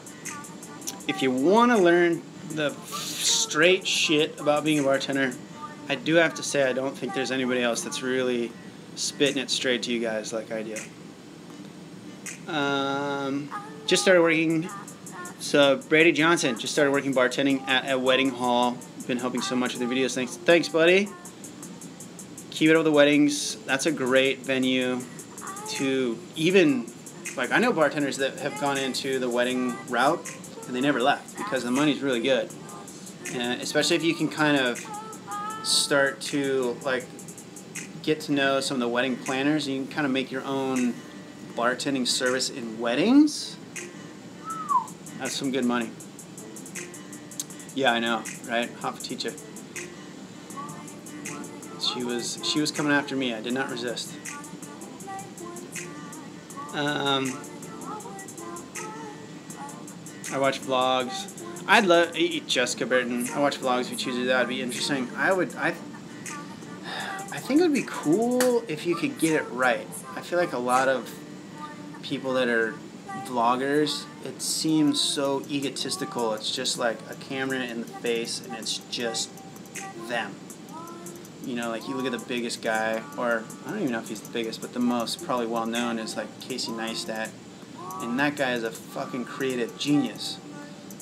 if you want to learn the straight shit about being a bartender, I do have to say I don't think there's anybody else that's really spitting it straight to you guys like I do. Just started working. So Brady Johnson just started working bartending at a wedding hall. Been helping so much with the videos. Thanks, buddy. Keep it up with the weddings. That's a great venue to even, like, I know bartenders that have gone into the wedding route and they never left because the money's really good. And especially if you can kind of start to like get to know some of the wedding planners, and you can kind of make your own bartending service in weddings. That's some good money. Yeah, I know, right? Hot for teacher. She was coming after me. I did not resist. I watch vlogs. I'd love to eat Jessica Burton. I watch vlogs if you choose to do that. Would be interesting. I think it would be cool if you could get it right. I feel like a lot of people that are vloggers, it seems so egotistical. It's just like a camera in the face and it's just them. You know, like you look at the biggest guy, or I don't even know if he's the biggest, but the most probably well known is like Casey Neistat. And that guy is a fucking creative genius.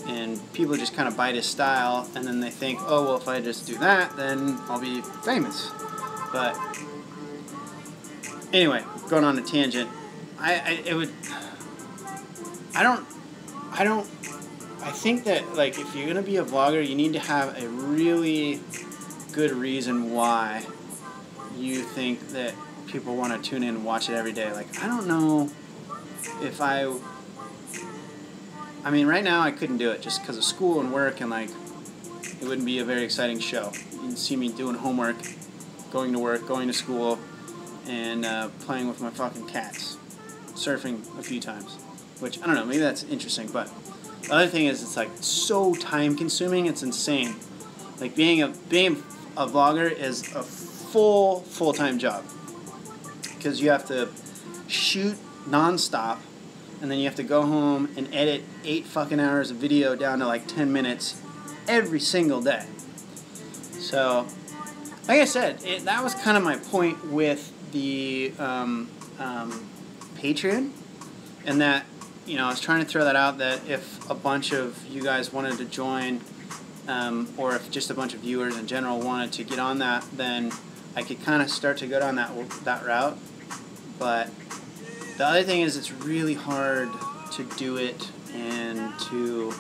And people just kind of bite his style, and then they think, oh, well, if I just do that, then I'll be famous. But anyway, going on a tangent, I think that, like, if you're going to be a vlogger, you need to have a really good reason why you think that people want to tune in and watch it every day. Like, I don't know if I mean, right now I couldn't do it just because of school and work, and like, it wouldn't be a very exciting show. You can see me doing homework, going to work, going to school, and playing with my fucking cats, surfing a few times, which, I don't know, maybe that's interesting, but the other thing is it's like so time consuming, it's insane. Like being a vlogger is a full-time job, because you have to shoot non-stop, and then you have to go home and edit 8 fucking hours of video down to like 10 minutes every single day. So, like I said, that was kind of my point with the Patreon, and that, you know, I was trying to throw that out, that if a bunch of you guys wanted to join, or if just a bunch of viewers in general wanted to get on that, then I could kind of start to go down that route. But the other thing is, it's really hard to do it and to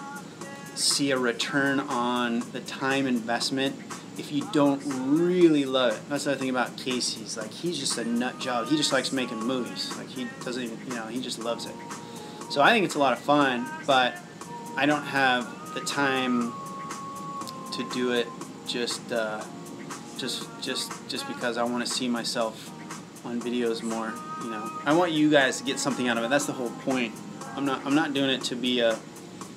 see a return on the time investment if you don't really love it. That's the other thing about Casey's. Like, he's just a nut job. He just likes making movies. Like, he doesn't even, you know, he just loves it. So I think it's a lot of fun, but I don't have the time to do it just because I want to see myself on videos more. You know, I want you guys to get something out of it. That's the whole point. I'm not doing it to be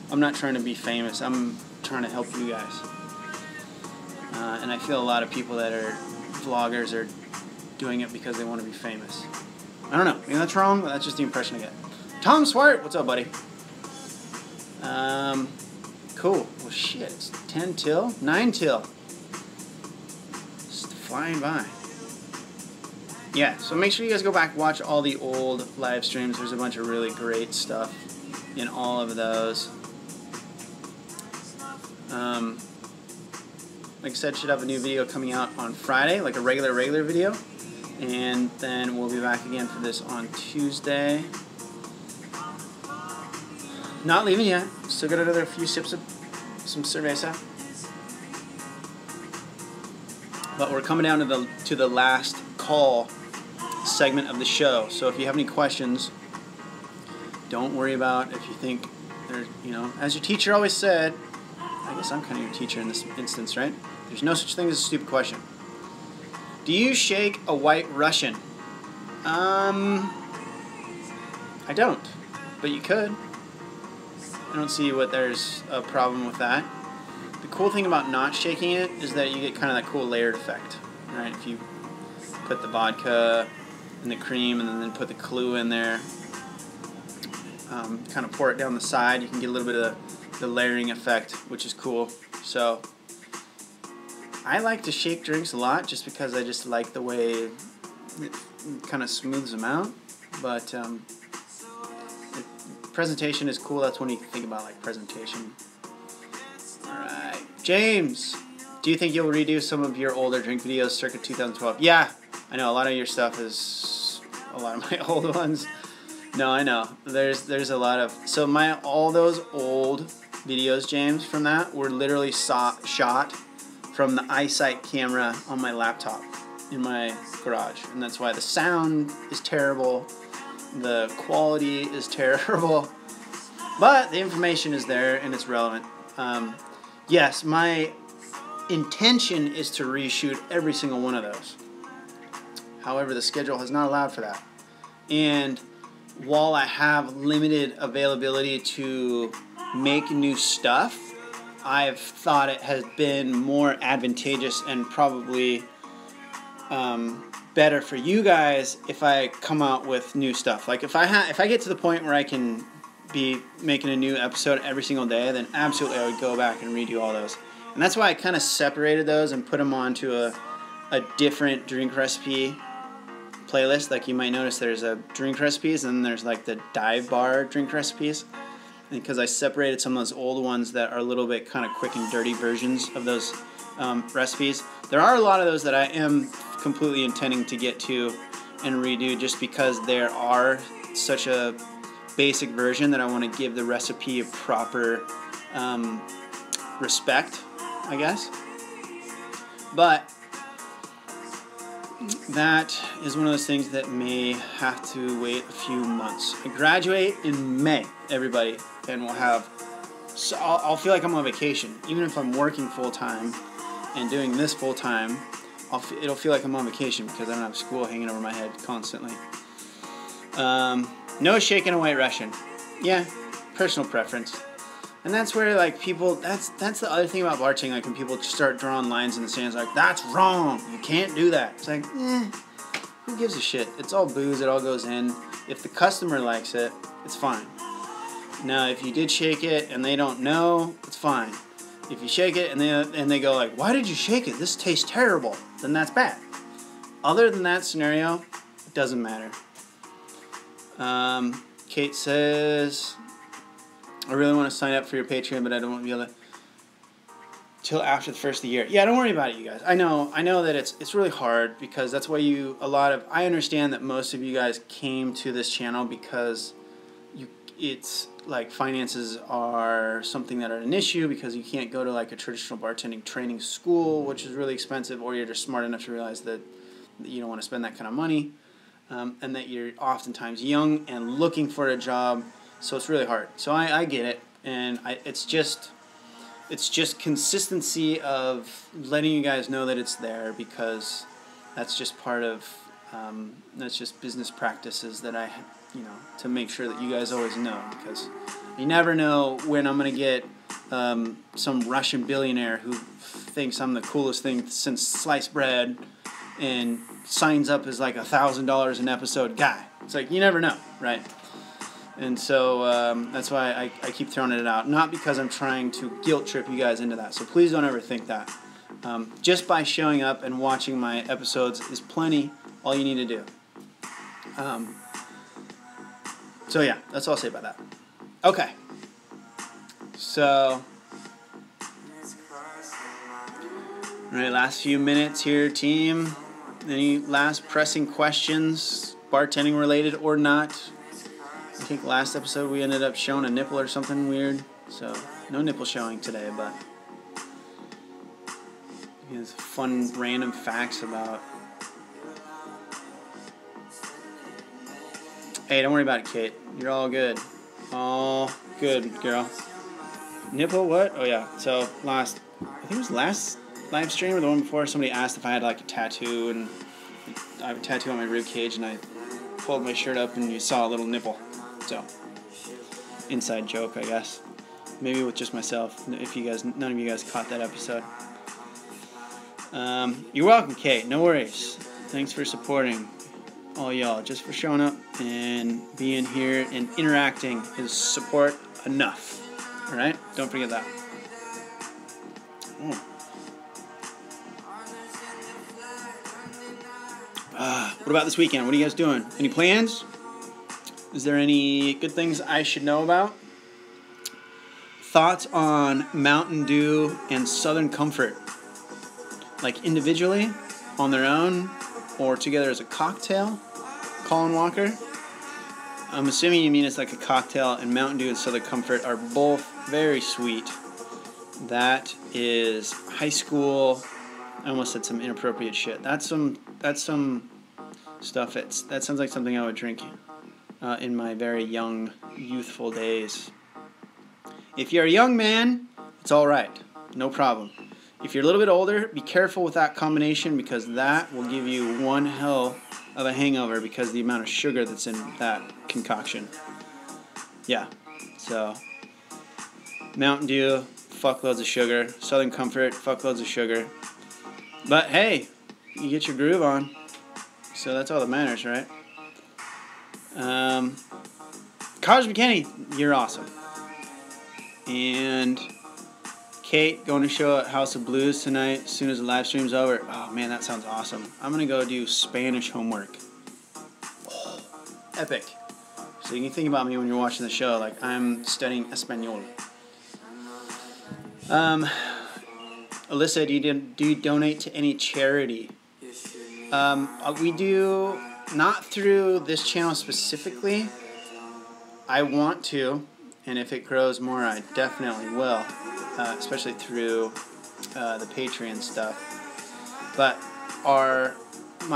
I'm not trying to be famous. I'm trying to help you guys. And I feel a lot of people that are vloggers are doing it because they want to be famous. I don't know. Maybe that's wrong, but that's just the impression I get. Tom Swart, what's up, buddy? Cool. Well, shit. It's 10 till? 9 till. Just flying by. Yeah, so make sure you guys go back and watch all the old live streams. There's a bunch of really great stuff in all of those. Like I said, should have a new video coming out on Friday, like a regular video. And then we'll be back again for this on Tuesday. Not leaving yet. Still got another few sips of some cerveza. But we're coming down to the last call segment of the show. So if you have any questions, don't worry about if you think there's, you know, as your teacher always said, I guess I'm kind of your teacher in this instance, right? There's no such thing as a stupid question. Do you shake a White Russian? I don't, but you could. I don't see what there's a problem with that. The cool thing about not shaking it is that you get kind of that cool layered effect, right? If you put the vodka and the cream and then put the Clue in there, kind of pour it down the side, you can get a little bit of the layering effect, which is cool. So I like to shake drinks a lot just because I just like the way it kind of smooths them out. But presentation is cool. That's when you think about like presentation. Alright, James, do you think you'll redo some of your older drink videos circa 2012? Yeah, I know a lot of your stuff is a lot of my old ones. No, I know. There's a lot of, so all those old videos, James, from that were literally shot from the iSight camera on my laptop in my garage, and that's why the sound is terrible, the quality is terrible, but the information is there and it's relevant. Yes, my intention is to reshoot every single one of those. However, the schedule has not allowed for that. And while I have limited availability to make new stuff, I've thought it has been more advantageous and probably better for you guys if I come out with new stuff. Like if I get to the point where I can be making a new episode every single day, then absolutely I would go back and redo all those. And that's why I kind of separated those and put them onto a different drink recipe playlist. Like you might notice there's a drink recipes and then there's like the dive bar drink recipes. Because I separated some of those old ones that are a little bit kind of quick and dirty versions of those recipes. There are a lot of those that I am completely intending to get to and redo just because there are such a basic version that I want to give the recipe a proper respect, I guess. But that is one of those things that may have to wait a few months. I graduate in May, everybody, and we'll have... So I'll feel like I'm on vacation. Even if I'm working full-time and doing this full-time, it'll feel like I'm on vacation because I don't have school hanging over my head constantly. No shaking a White Russian. Yeah, personal preference. And that's where, like, people... That's the other thing about bartending. Like, when people start drawing lines in the sand, it's like, that's wrong. You can't do that. It's like, who gives a shit? It's all booze. It all goes in. If the customer likes it, it's fine. Now, if you did shake it and they don't know, it's fine. If you shake it and they go like, why did you shake it? This tastes terrible. Then that's bad. Other than that scenario, it doesn't matter. Kate says, I really want to sign up for your Patreon, but I don't want to be able to till after the first of the year. Yeah, don't worry about it, you guys. I know that it's really hard because that's why I understand that most of you guys came to this channel because it's like finances are something that are an issue because you can't go to like a traditional bartending training school, which is really expensive, or you're just smart enough to realize that you don't want to spend that kind of money, and that you're oftentimes young and looking for a job, so it's really hard. So I get it, and it's just consistency of letting you guys know that it's there because that's just part of that's just business practices that I to make sure that you guys always know, because you never know when I'm going to get some Russian billionaire who thinks I'm the coolest thing since sliced bread and signs up as like $1,000 an episode guy. It's like, you never know, right? And so that's why I keep throwing it out. Not because I'm trying to guilt trip you guys into that. So please don't ever think that. Just by showing up and watching my episodes is plenty. All you need to do. So yeah, that's all I'll say about that. Okay. So, all right, last few minutes here, team. Any last pressing questions, bartending related or not? I think last episode we ended up showing a nipple or something weird. So, no nipple showing today, but there's fun random facts about... Hey, don't worry about it, Kate. You're all good. All good, girl. Nipple, what? Oh, yeah. So, I think it was last live stream or the one before, somebody asked if I had, like, a tattoo, and I have a tattoo on my rib cage, and I pulled my shirt up, and you saw a little nipple. So, inside joke, I guess. Maybe with just myself, if none of you guys caught that episode. You're welcome, Kate. No worries. Thanks for supporting all y'all. Just for showing up and being here and interacting is support enough. Alright? Don't forget that. What about this weekend? What are you guys doing? Any plans? Is there any good things I should know about? Thoughts on Mountain Dew and Southern Comfort? Like individually, on their own, or together as a cocktail? Colin Walker? I'm assuming you mean it's like a cocktail, and Mountain Dew and Southern Comfort are both very sweet. That is high school. I almost said some inappropriate shit. That's some stuff. That sounds like something I would drink in my very young, youthful days. If you're a young man, it's all right. No problem. If you're a little bit older, be careful with that combination because that will give you one hell of a hangover because of the amount of sugar that's in that concoction. Yeah, so Mountain Dew, fuckloads of sugar. Southern Comfort, fuckloads of sugar. But hey, you get your groove on, so that's all that matters, right? College McKinney, you're awesome. And Kate, going to show at House of Blues tonight as soon as the live stream's over. Oh man, that sounds awesome. I'm going to go do Spanish homework. Oh, epic. So you can think about me when you're watching the show like I'm studying Espanol. Alyssa, do you donate to any charity? We do, not through this channel specifically. I want to, and if it grows more, I definitely will, especially through the Patreon stuff. But our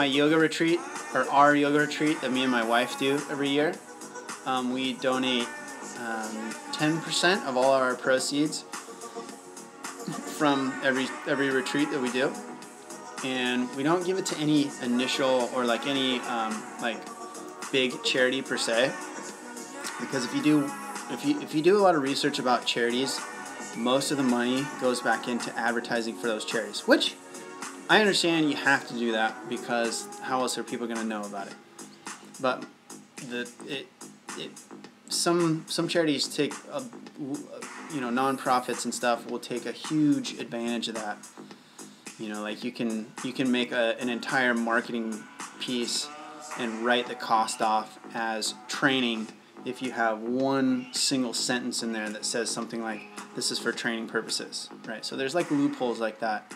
yoga retreat that me and my wife do every year, we donate 10% of all our proceeds from every retreat that we do, and we don't give it to any initial or like any big charity per se, because if you do a lot of research about charities, most of the money goes back into advertising for those charities, which I understand you have to do that because how else are people going to know about it? But some charities take nonprofits and stuff will take a huge advantage of that. Like you can make an entire marketing piece and write the cost off as training if you have one single sentence in there that says something like, this is for training purposes, right? So there's like loopholes like that.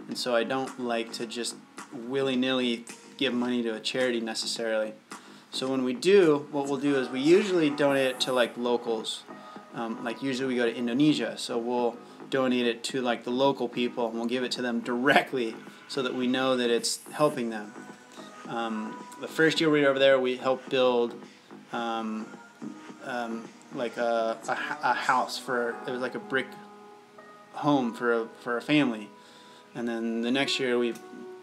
And so I don't like to just willy-nilly give money to a charity necessarily. So when we do, what we'll do is we usually donate it to like locals. Like usually we go to Indonesia, so we'll donate it to like the local people and we'll give it to them directly so that we know that it's helping them. The first year we were over there, we helped build like a house it was like a brick home for a family. And then the next year we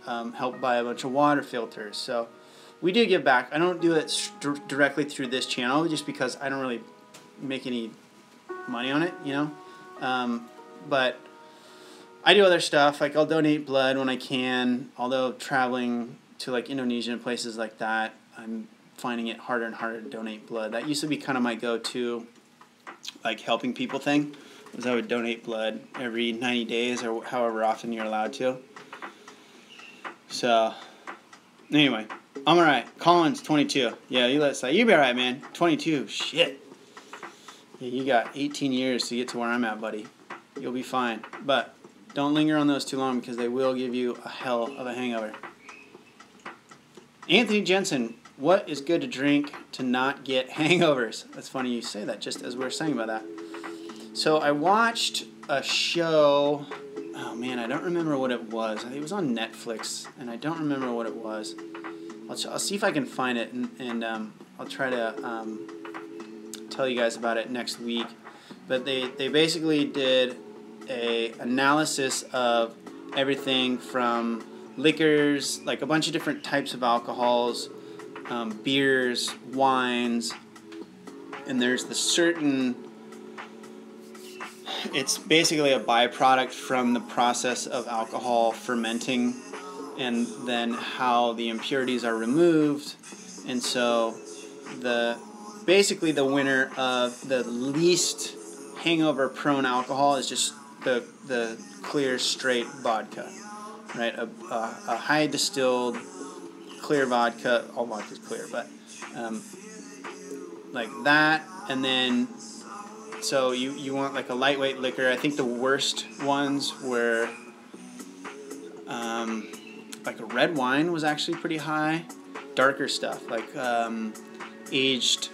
helped buy a bunch of water filters. So we do give back. I don't do it directly through this channel just because I don't really make any money on it, but I do other stuff. Like I'll donate blood when I can, although traveling to like Indonesia and places like that, I'm finding it harder and harder to donate blood. That used to be kind of my go-to like helping people thing, was I would donate blood every 90 days or however often you're allowed to. So anyway, I'm alright. Colin's 22. Yeah, you be alright, man. 22, shit. Yeah, you got 18 years to get to where I'm at, buddy. You'll be fine. But don't linger on those too long because they will give you a hell of a hangover. Anthony Jensen, what is good to drink to not get hangovers? That's funny you say that just as we were saying about that. So I watched a show. Oh man, I don't remember what it was. I think it was on Netflix, and I don't remember what it was. I'll see if I can find it, and I'll try to tell you guys about it next week. But they basically did a analysis of everything from liquors, like a bunch of different types of alcohols, beers, wines, and there's the certain, it's basically a byproduct from the process of alcohol fermenting and then how the impurities are removed. And so basically the winner of the least hangover prone alcohol is just the clear straight vodka, right? A high distilled clear vodka. All vodka's clear, but like that. And then so you want like a lightweight liquor. I think the worst ones were like a red wine was actually pretty high. Darker stuff like aged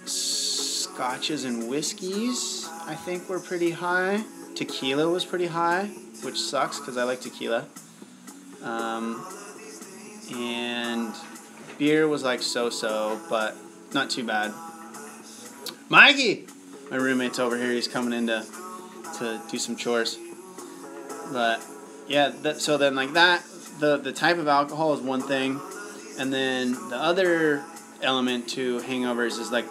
scotches and whiskeys, I think, were pretty high. Tequila was pretty high, which sucks because I like tequila. And beer was like so-so, but not too bad. Mikey! My roommate's over here. He's coming in to do some chores. But yeah, so then like that, the type of alcohol is one thing, and then the other element to hangovers is like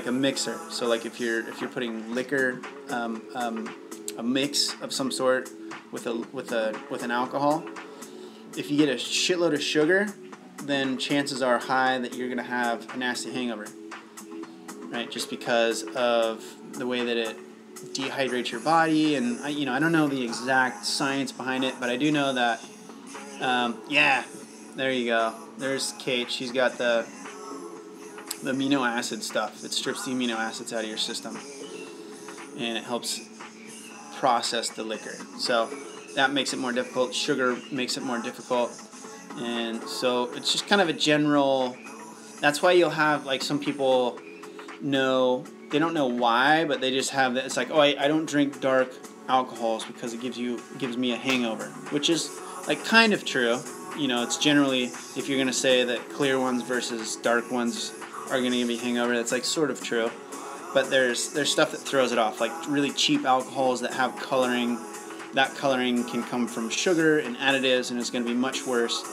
a mixer. So like if you're putting liquor, a mix of some sort with an alcohol, if you get a shitload of sugar, then chances are high that you're gonna have a nasty hangover, right? Just because of the way that it dehydrates your body, and I don't know the exact science behind it, but I do know that yeah, there you go. There's Kate. She's got the amino acid stuff. It strips the amino acids out of your system, and it helps process the liquor. So that makes it more difficult. Sugar makes it more difficult, and so it's just kind of a general. That's why you'll have like some people they don't know why, but they just have that. It's like, oh, I don't drink dark alcohols because it gives me a hangover, which is like kind of true. It's generally, if you're gonna say that clear ones versus dark ones are gonna give you a hangover, that's like sort of true. But there's stuff that throws it off, like really cheap alcohols that have coloring. That coloring can come from sugar and additives, and it's gonna be much worse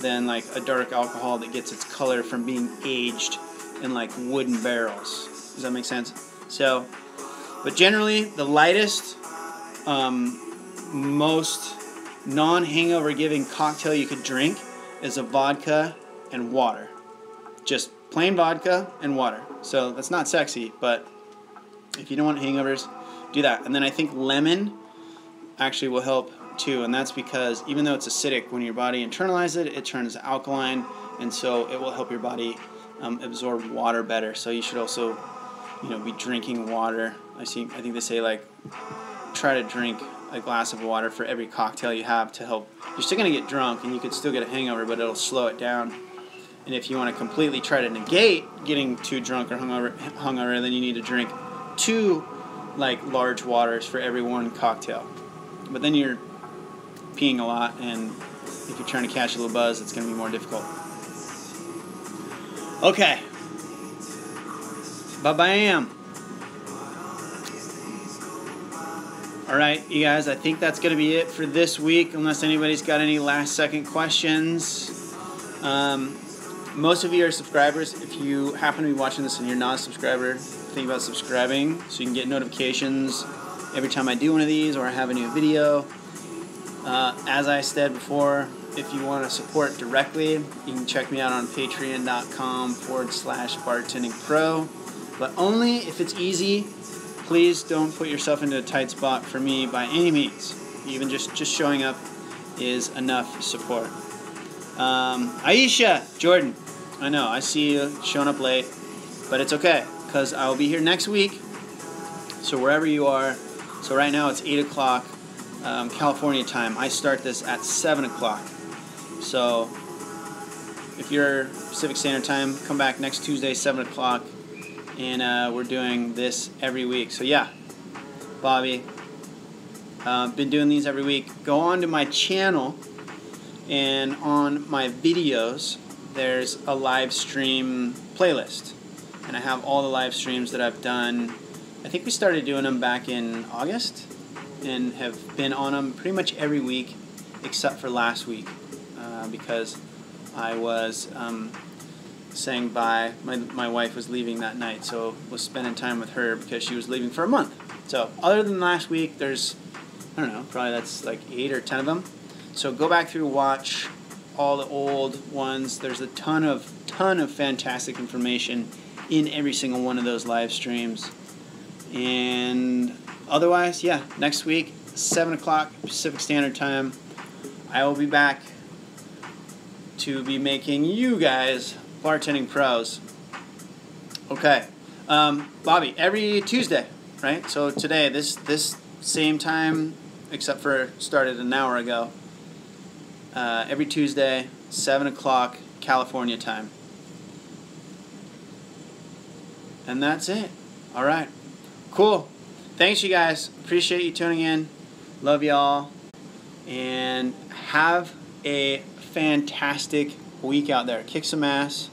than like a dark alcohol that gets its color from being aged in like wooden barrels. Does that make sense? So, but generally, the lightest, most non-hangover giving cocktail you could drink is a vodka and water. Just plain vodka and water. So that's not sexy, but if you don't want hangovers, do that. And then I think lemon actually will help too, and that's because even though it's acidic, when your body internalizes it, it turns alkaline, and so it will help your body absorb water better. So you should also be drinking water. I think they say like try to drink a glass of water for every cocktail you have to help. You're still going to get drunk and you could still get a hangover, but it'll slow it down. And if you want to completely try to negate getting too drunk or hungover, then you need to drink 2 like large waters for every 1 cocktail. But then you're peeing a lot, and if you're trying to catch a little buzz, it's going to be more difficult. Okay. Bye-bye. All right, you guys, I think that's going to be it for this week, unless anybody's got any last-second questions. Most of you are subscribers. If you happen to be watching this and you're not a subscriber, think about subscribing so you can get notifications every time I do one of these or I have a new video. As I said before, if you want to support directly, you can check me out on patreon.com/BartendingPro. But only if it's easy. Please don't put yourself into a tight spot for me by any means. Even just showing up is enough support. Aisha, Jordan, I know, I see you showing up late, but it's okay, because I'll be here next week, so wherever you are. So right now it's 8 o'clock California time. I start this at 7 o'clock. So if you're Pacific Standard Time, come back next Tuesday, 7 o'clock, and we're doing this every week. So yeah, Bobby, been doing these every week. Go on to my channel, and on my videos, there's a live stream playlist. And I have all the live streams that I've done. I think we started doing them back in August, and have been on them pretty much every week, except for last week, because I was saying bye. My wife was leaving that night, so was spending time with her because she was leaving for a month. So other than last week, there's, I don't know, probably that's like 8 or 10 of them. So go back through, watch all the old ones. There's a ton of fantastic information in every single one of those live streams. And otherwise, yeah, next week, 7 o'clock Pacific Standard Time, I will be back to be making you guys bartending pros. Okay, Bobby, every Tuesday, right? So today, this same time, except for started an hour ago. Every Tuesday, 7 o'clock California time. And that's it. All right. Cool. Thanks, you guys. Appreciate you tuning in. Love y'all. And have a fantastic week out there. Kick some ass.